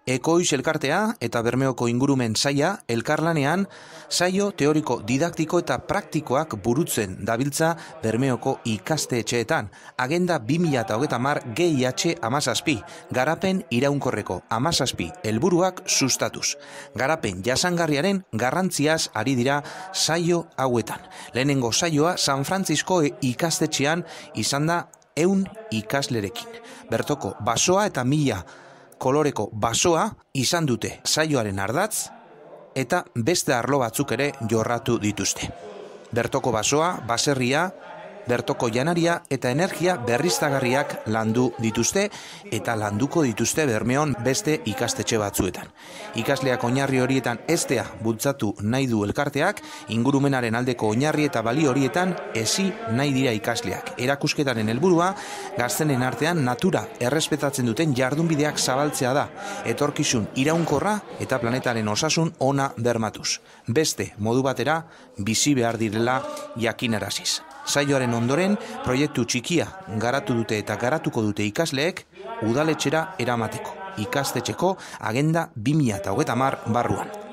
Ekoiz elkartea eta Bermeoko ingurumen saia elkarlanean saio teoriko didaktiko eta praktikoak burutzen dabiltza Bermeoko ikastetxeetan. Agenda 2030 GIH-17, garapen iraunkorreko 17 helburuak sustatuz. Garapen jasangarriaren garrantziaz ari dira saio hauetan. Lehenengo saioa San Francisco ikastetxean izan da 100 ikaslerekin. Bertoko basoa eta 1000 koloreko basoa izan dute saioaren ardatz eta beste arlo batzuk ere jorratu dituzte. Bertoko basoa, baserria, bertoko janaria eta energia berriztagarriak landu dituzte eta landuko dituzte Bermeon beste ikastetxe batzuetan. Ikasleak oinarri horietan eztea bultzatu nahi du elkarteak, ingurumenaren aldeko oinarri eta bali horietan hezi nahi dira ikasleak. Erakusketaren helburua gaztenen artean natura errespetatzen duten jardunbideak zabaltzea da, etorkizun iraunkorra eta planetaren osasun ona bermatuz. Beste modu batera bizi behar direla jakinaraziz. Saioaren ondoren, proiektu txikia garatu dute eta garatuko dute ikasleek udaletxera eramateko. Ikastetxeko Agenda 2030 barruan.